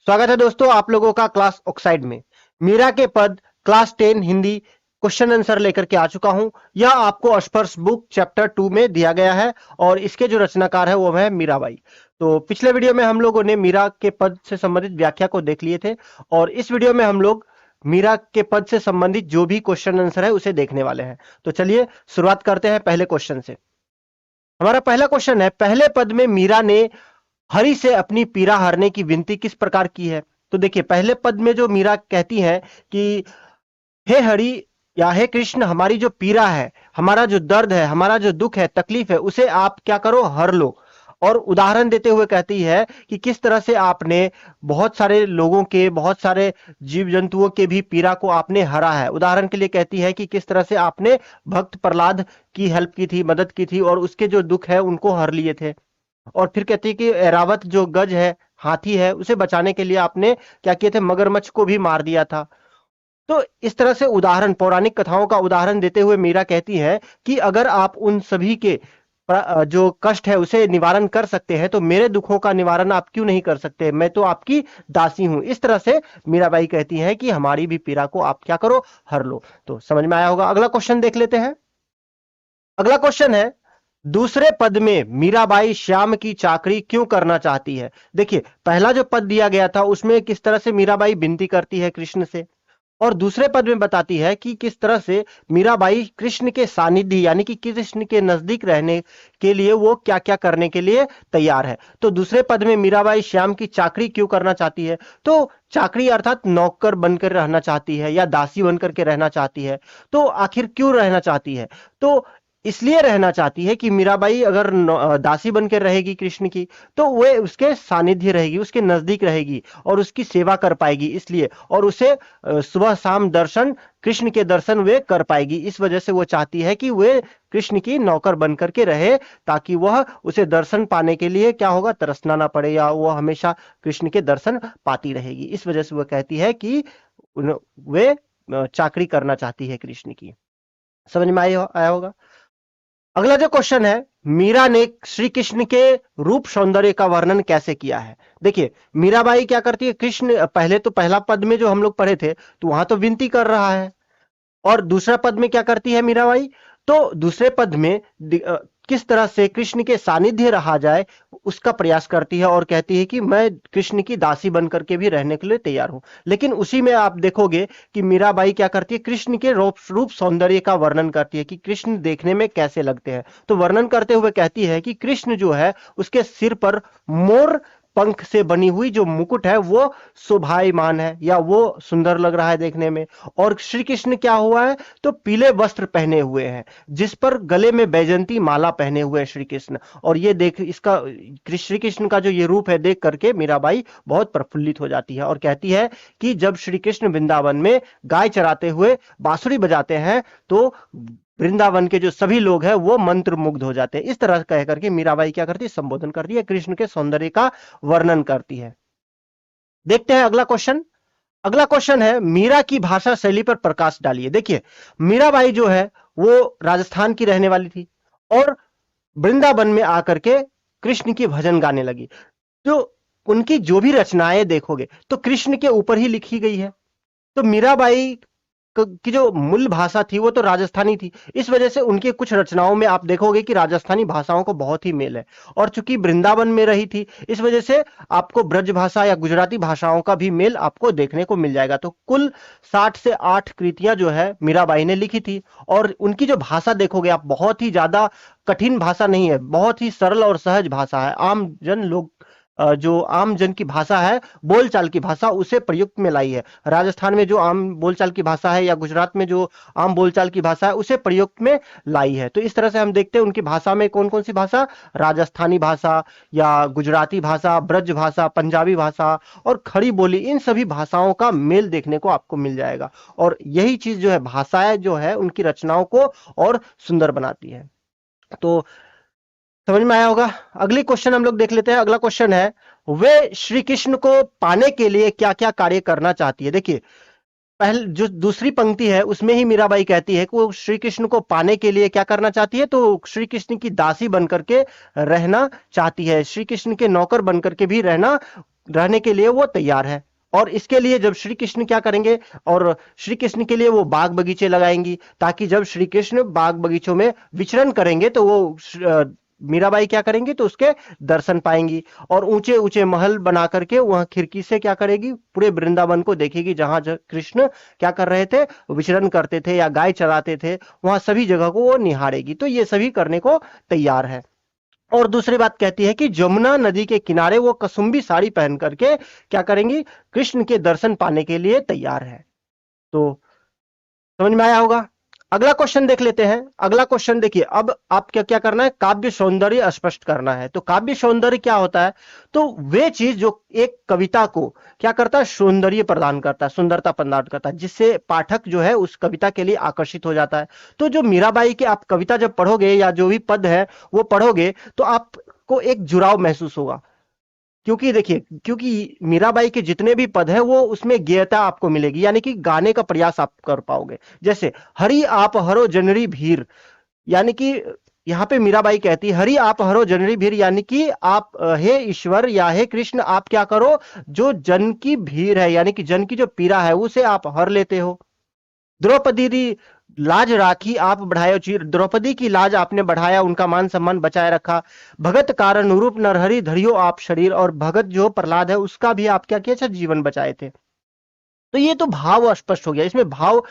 स्वागत है दोस्तों आप लोगों का क्लास ऑक्साइड में। मीरा के पद क्लास 10 हिंदी क्वेश्चन आंसर लेकर के आ चुका हूं। यह आपको अस्पर्श बुक चैप्टर 2 में दिया गया है और इसके जो रचनाकार है वो है मीराबाई। तो पिछले वीडियो में हम लोगों ने मीरा के पद से संबंधित व्याख्या को देख लिए थे और इस वीडियो में हम लोग मीरा के पद से संबंधित जो भी क्वेश्चन आंसर है उसे देखने वाले हैं। तो चलिए शुरुआत करते हैं पहले क्वेश्चन से। हमारा पहला क्वेश्चन है, पहले पद में मीरा ने हरि से अपनी पीड़ा हरने की विनती किस प्रकार की है। तो देखिए पहले पद में जो मीरा कहती है कि हे हरि या हे कृष्ण, हमारी जो पीड़ा है, हमारा जो दर्द है, हमारा जो दुख है, तकलीफ है, उसे आप क्या करो, हर लो। और उदाहरण देते हुए कहती है कि किस तरह से आपने बहुत सारे लोगों के, बहुत सारे जीव जंतुओं के भी पीड़ा को आपने हरा है। उदाहरण के लिए कहती है कि किस तरह से आपने भक्त प्रहलाद की हेल्प की थी, मदद की थी और उसके जो दुख है उनको हर लिए थे। और फिर कहती है कि एरावत जो गज है, हाथी है, उसे बचाने के लिए आपने क्या किए थे, मगरमच्छ को भी मार दिया था। तो इस तरह से उदाहरण, पौराणिक कथाओं का उदाहरण देते हुए मीरा कहती है कि अगर आप उन सभी के जो कष्ट है उसे निवारण कर सकते हैं तो मेरे दुखों का निवारण आप क्यों नहीं कर सकते, मैं तो आपकी दासी हूं। इस तरह से मीराबाई कहती है कि हमारी भी पीड़ा को आप क्या करो, हर लो। तो समझ में आया होगा। अगला क्वेश्चन देख लेते हैं। अगला क्वेश्चन है, दूसरे पद में मीराबाई श्याम की चाकरी क्यों करना चाहती है। देखिए पहला जो पद दिया गया था उसमें किस तरह से मीराबाई विनती करती है कृष्ण से, और दूसरे पद में बताती है कि किस तरह से मीराबाई कृष्ण के सानिध्य यानी कि कृष्ण के नजदीक रहने के लिए वो क्या क्या करने के लिए तैयार है। तो दूसरे पद में मीराबाई श्याम की चाकरी क्यों करना चाहती है, तो चाकरी अर्थात नौकर बनकर रहना चाहती है या दासी बनकर के रहना चाहती है। तो आखिर क्यों रहना चाहती है, तो इसलिए रहना चाहती है कि मीराबाई अगर दासी बनकर रहेगी कृष्ण की तो वह उसके सानिध्य रहेगी, उसके नजदीक रहेगी और उसकी सेवा कर पाएगी, इसलिए। और उसे सुबह शाम दर्शन, कृष्ण के दर्शन वे कर पाएगी। इस वजह से वो चाहती है कि वे कृष्ण की नौकर बनकर के रहे, ताकि वह उसे दर्शन पाने के लिए क्या होगा, तरसना ना पड़े, या वह हमेशा कृष्ण के दर्शन पाती रहेगी। इस वजह से वह कहती है कि वे चाकरी करना चाहती है कृष्ण की। समझ में आया होगा। अगला जो क्वेश्चन है, मीरा ने श्री कृष्ण के रूप सौंदर्य का वर्णन कैसे किया है। देखिए मीराबाई क्या करती है, कृष्ण पहले तो पहला पद में जो हम लोग पढ़े थे तो वहां तो विनती कर रहा है, और दूसरा पद में क्या करती है मीराबाई, तो दूसरे पद में किस तरह से कृष्ण के सानिध्य रहा जाए उसका प्रयास करती है और कहती है कि मैं कृष्ण की दासी बनकर के भी रहने के लिए तैयार हूं। लेकिन उसी में आप देखोगे कि मीराबाई क्या करती है, कृष्ण के रूप सौंदर्य का वर्णन करती है कि कृष्ण देखने में कैसे लगते हैं। तो वर्णन करते हुए कहती है कि कृष्ण जो है उसके सिर पर मोर पंख से बनी हुई जो मुकुट है वो शोभायमान है या वो सुंदर लग रहा है देखने में। और श्री कृष्ण क्या हुआ है, तो पीले वस्त्र पहने हुए हैं जिस पर गले में बैजंती माला पहने हुए हैं श्री कृष्ण। और ये देख इसका श्री कृष्ण का जो ये रूप है देख करके मीराबाई बहुत प्रफुल्लित हो जाती है और कहती है कि जब श्री कृष्ण वृंदावन में गाय चराते हुए बांसुरी बजाते हैं तो वृंदावन के जो सभी लोग हैं वो मंत्र मुग्ध हो जाते हैं। इस तरह कह करके मीराबाई क्या करती है, संबोधन करती है, कृष्ण के सौंदर्य का वर्णन करती है। देखते हैं अगला क्वेश्चन। अगला क्वेश्चन है, मीरा की भाषा शैली पर प्रकाश डालिए। देखिए मीराबाई जो है वो राजस्थान की रहने वाली थी और वृंदावन में आकर के कृष्ण की भजन गाने लगी। तो उनकी जो भी रचनाएं देखोगे तो कृष्ण के ऊपर ही लिखी गई है। तो मीराबाई की जो मूल भाषा थी वो तो राजस्थानी थी, इस वजह से उनके कुछ रचनाओं में आप देखोगे कि राजस्थानी भाषाओं को बहुत ही मेल है। और चूंकि वृंदावन में रही थी इस वजह से आपको ब्रज भाषा या गुजराती भाषाओं का भी मेल आपको देखने को मिल जाएगा। तो कुल 60 से 8 कृतियां जो है मीराबाई ने लिखी थी। और उनकी जो भाषा देखोगे आप, बहुत ही ज्यादा कठिन भाषा नहीं है, बहुत ही सरल और सहज भाषा है। आम जन लोग जो आम जन की भाषा है, बोलचाल की भाषा, उसे प्रयुक्त में लाई है। राजस्थान में जो आम बोलचाल की भाषा है या गुजरात में जो आम बोलचाल की भाषा है उसे प्रयुक्त में लाई है। तो इस तरह से हम देखते हैं उनकी भाषा में कौन कौन सी भाषा, राजस्थानी भाषा या गुजराती भाषा, ब्रज भाषा, पंजाबी भाषा और खड़ी बोली, इन सभी भाषाओं का मेल देखने को आपको मिल जाएगा। और यही चीज जो है, भाषाएं जो है उनकी रचनाओं को और सुंदर बनाती है। तो समझ में आया होगा। अगली क्वेश्चन हम लोग देख लेते हैं। अगला क्वेश्चन है, वे श्री कृष्ण को पाने के लिए क्या क्या कार्य करना चाहती है। देखिए पहले जो दूसरी पंक्ति है उसमें ही मीराबाई कहती है कि वो श्री कृष्ण को पाने के लिए क्या करना चाहती है, तो श्री कृष्ण की दासी बनकर के रहना चाहती है, श्री कृष्ण के नौकर बनकर के भी रहना रहने के लिए वो तैयार है। और इसके लिए जब श्री कृष्ण क्या करेंगे, और श्री कृष्ण के लिए वो बाग बगीचे लगाएंगी, ताकि जब श्री कृष्ण बाग बगीचों में विचरण करेंगे तो वो मीराबाई क्या करेंगी, तो उसके दर्शन पाएंगी। और ऊंचे ऊंचे महल बना करके वह खिड़की से क्या करेगी, पूरे वृंदावन को देखेगी, जहां कृष्ण क्या कर रहे थे, विचरण करते थे या गाय चराते थे, वहां सभी जगह को वो निहारेगी। तो ये सभी करने को तैयार है। और दूसरी बात कहती है कि जमुना नदी के किनारे वो कसुंबी साड़ी पहन करके क्या करेंगी, कृष्ण के दर्शन पाने के लिए तैयार है। तो समझ में आया होगा। अगला क्वेश्चन देख लेते हैं। अगला क्वेश्चन देखिए, अब आप क्या क्या करना है, काव्य सौंदर्य स्पष्ट करना है। तो काव्य सौंदर्य क्या होता है, तो वे चीज जो एक कविता को क्या करता है, सौंदर्य प्रदान करता है, सुंदरता प्रदान करता है, जिससे पाठक जो है उस कविता के लिए आकर्षित हो जाता है। तो जो मीराबाई की आप कविता जब पढ़ोगे या जो भी पद है वो पढ़ोगे, तो आपको एक जुड़ाव महसूस होगा। क्योंकि देखिए, क्योंकि मीराबाई के जितने भी पद हैं वो उसमें गेयता आपको मिलेगी, यानी कि गाने का प्रयास आप कर पाओगे। जैसे हरि आप हरो जनरी भीर, यानी कि यहाँ पे मीराबाई कहती है हरि आप हरो जनरी भीर, यानी कि आप हे ईश्वर या हे कृष्ण आप क्या करो, जो जन की भीड़ है यानी कि जन की जो पीड़ा है उसे आप हर लेते हो। द्रौपदी री लाज राखी आप बढ़ायो चीर, द्रौपदी की लाज आपने बढ़ाया, उनका मान सम्मान बचाए रखा। भगत कारण रूप नरहरि धरियो आप शरीर, और भगत जो प्रहलाद है उसका भी आप क्या किया, अच्छा जीवन बचाए थे। तो ये तो भाव स्पष्ट हो गया, इसमें भाव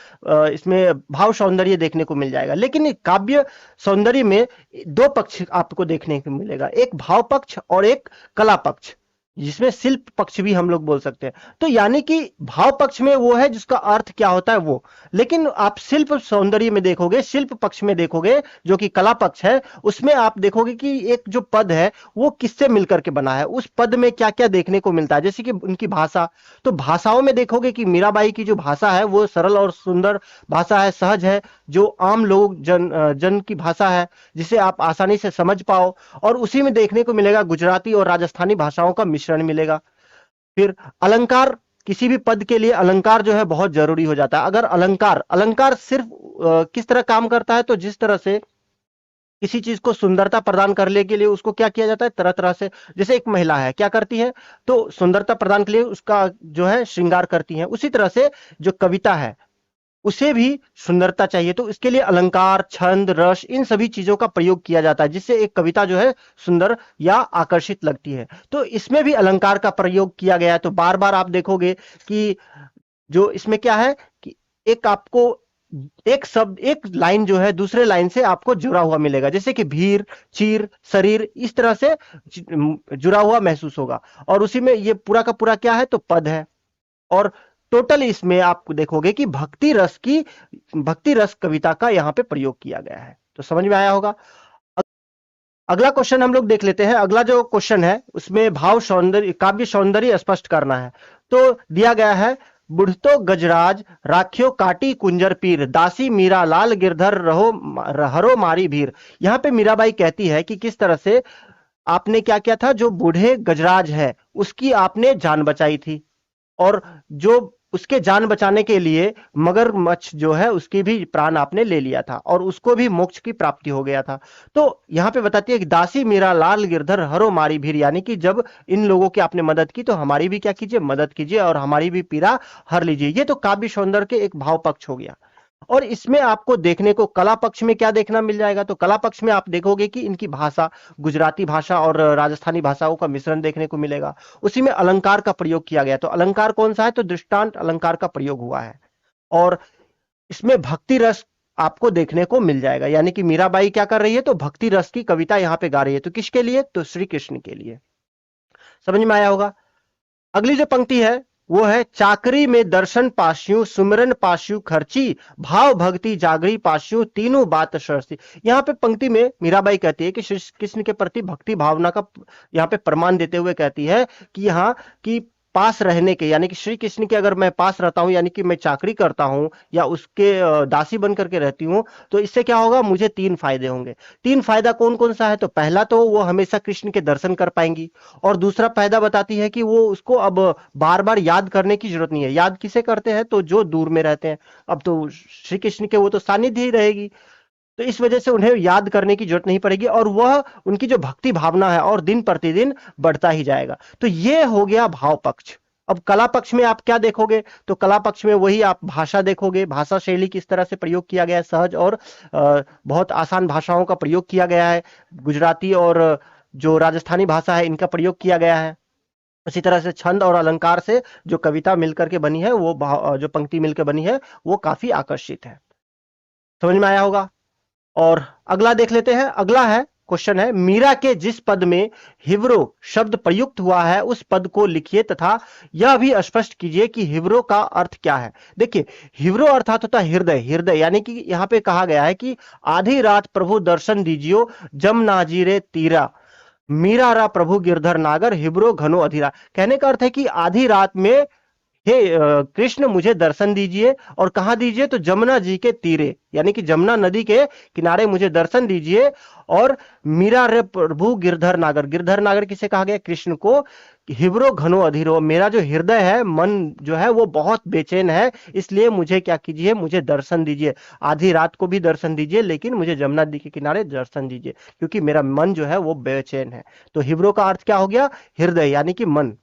इसमें भाव सौंदर्य देखने को मिल जाएगा। लेकिन काव्य सौंदर्य में दो पक्ष आपको देखने को मिलेगा, एक भाव पक्ष और एक कला पक्ष, जिसमें शिल्प पक्ष भी हम लोग बोल सकते हैं। तो यानी कि भाव पक्ष में वो है जिसका अर्थ क्या होता है वो, लेकिन आप शिल्प सौंदर्य में देखोगे, शिल्प पक्ष में देखोगे जो कि कला पक्ष है, उसमें आप देखोगे कि एक जो पद है वो किससे मिलकर के बना है, उस पद में क्या क्या देखने को मिलता है। जैसे कि उनकी भाषा, तो भाषाओं में देखोगे कि मीराबाई की जो भाषा है वो सरल और सुंदर भाषा है, सहज है, जो आम लोग जन की भाषा है, जिसे आप आसानी से समझ पाओ। और उसी में देखने को मिलेगा गुजराती और राजस्थानी भाषाओं का मिश्रण मिलेगा। फिर अलंकार, किसी भी पद के लिए अलंकार जो है बहुत जरूरी हो जाता है। अगर अलंकार अलंकार सिर्फ किस तरह काम करता है, तो जिस तरह से किसी चीज को सुंदरता प्रदान करने के लिए उसको क्या किया जाता है, तरह तरह से, जैसे एक महिला है क्या करती है, तो सुंदरता प्रदान के लिए उसका जो है श्रृंगार करती है, उसी तरह से जो कविता है उसे भी सुंदरता चाहिए, तो इसके लिए अलंकार, छंद, रस, इन सभी चीजों का प्रयोग किया जाता है, जिससे एक कविता जो है सुंदर या आकर्षित लगती है। तो इसमें भी अलंकार का प्रयोग किया गया है। तो बार बार आप देखोगे कि जो इसमें क्या है कि एक आपको एक शब्द, एक लाइन जो है दूसरे लाइन से आपको जुड़ा हुआ मिलेगा, जैसे कि भीर, चीर, शरीर, इस तरह से जुड़ा हुआ महसूस होगा। और उसी में ये पूरा का पूरा क्या है, तो पद है। और टोटल इसमें आप देखोगे कि भक्ति रस कविता का यहाँ पे प्रयोग किया गया है। तो समझ में आया होगा। अगला क्वेश्चन हम लोग देख लेते हैं। अगला जो क्वेश्चन है उसमें भाव सौंदर्य, काव्य सौंदर्य स्पष्ट करना है। तो दिया गया है, बुढ़तो गजराज राख्यो काटी कुंजर पीर, दासी मीरा लाल गिरधर रहो हरो मारी भीर। यहाँ पे मीराबाई कहती है कि किस तरह से आपने क्या किया था, जो बूढ़े गजराज है उसकी आपने जान बचाई थी, और जो उसके जान बचाने के लिए मगरमच्छ जो है उसकी भी प्राण आपने ले लिया था, और उसको भी मोक्ष की प्राप्ति हो गया था। तो यहाँ पे बताती है कि दासी मीरा लाल गिरधर हरो मारी भीर, यानी कि जब इन लोगों की आपने मदद की तो हमारी भी क्या कीजिए, मदद कीजिए, और हमारी भी पीड़ा हर लीजिए। ये तो काव्य सौंदर्य के एक भाव पक्ष हो गया। और इसमें आपको देखने को कला पक्ष में क्या देखना मिल जाएगा, तो कला पक्ष में आप देखोगे कि इनकी भाषा गुजराती भाषा और राजस्थानी भाषाओं का मिश्रण देखने को मिलेगा। उसी में अलंकार का प्रयोग किया गया। तो अलंकार कौन सा है, तो दृष्टांत अलंकार का प्रयोग हुआ है। और इसमें भक्ति रस आपको देखने को मिल जाएगा, यानी कि मीराबाई क्या कर रही है, तो भक्ति रस की कविता यहाँ पे गा रही है। तो किसके लिए, तो श्री कृष्ण के लिए। समझ में आया होगा। अगली जो पंक्ति है वो है, चाकरी में दर्शन पास्यू सुमिरन पास्यू खर्ची, भाव भक्ति जागरी पास्यू तीनों बात सरसी। यहाँ पे पंक्ति में मीराबाई कहती है कि श्री कृष्ण के प्रति भक्ति भावना का यहाँ पे प्रमाण देते हुए कहती है कि यहाँ की पास रहने के, यानी कि श्री कृष्ण के अगर मैं पास रहता हूं, यानी कि मैं चाकरी करता हूं या उसके दासी बन करके रहती हूं, तो इससे क्या होगा, मुझे तीन फायदे होंगे। तीन फायदा कौन कौन सा है, तो पहला तो वो हमेशा कृष्ण के दर्शन कर पाएंगी, और दूसरा फायदा बताती है कि वो उसको अब बार बार याद करने की जरूरत नहीं है। याद किसे करते हैं, तो जो दूर में रहते हैं। अब तो श्री कृष्ण के वो तो सानिध्य ही रहेगी, तो इस वजह से उन्हें याद करने की जरूरत नहीं पड़ेगी और वह उनकी जो भक्ति भावना है और दिन प्रतिदिन बढ़ता ही जाएगा। तो ये हो गया भाव पक्ष। अब कला पक्ष में आप क्या देखोगे? तो कला पक्ष में वही आप भाषा देखोगे, भाषा शैली किस तरह से प्रयोग किया गया है, सहज और बहुत आसान भाषाओं का प्रयोग किया गया है। गुजराती और जो राजस्थानी भाषा है इनका प्रयोग किया गया है। इसी तरह से छंद और अलंकार से जो कविता मिलकर के बनी है, वो जो पंक्ति मिलकर बनी है, वो काफी आकर्षित है। समझ में आया होगा। और अगला देख लेते हैं। अगला है क्वेश्चन है, मीरा के जिस पद में हिब्रो शब्द प्रयुक्त हुआ है उस पद को लिखिए तथा यह भी स्पष्ट कीजिए कि हिब्रो का अर्थ क्या है। देखिए, हिब्रो अर्थात होता है हृदय। हृदय यानी कि यहां पे कहा गया है कि आधी रात प्रभु दर्शन दीजियो, जम नाजीरे तीरा, मीरा रा प्रभु गिरधर नागर, हिब्रो घनो अधीरा। कहने का अर्थ है कि आधी रात में हे कृष्ण मुझे दर्शन दीजिए, और कहां दीजिए? तो जमुना जी के तीरे, यानी कि जमुना नदी के किनारे मुझे दर्शन दीजिए। और मीरा रे प्रभु गिरधर नागर, गिरधर नागर किसे कहा गया? कृष्ण को। हिब्रो घनो अधीरो, मेरा जो हृदय है, मन जो है वो बहुत बेचैन है, इसलिए मुझे क्या कीजिए? मुझे दर्शन दीजिए। आधी रात को भी दर्शन दीजिए, लेकिन मुझे जमुना नदी के किनारे दर्शन दीजिए, क्योंकि मेरा मन जो है वो बेचैन है। तो हिब्रो का अर्थ क्या हो गया? हृदय यानी कि मन।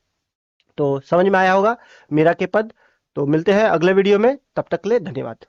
तो समझ में आया होगा मीरा के पद। तो मिलते हैं अगले वीडियो में, तब तक के लिए धन्यवाद।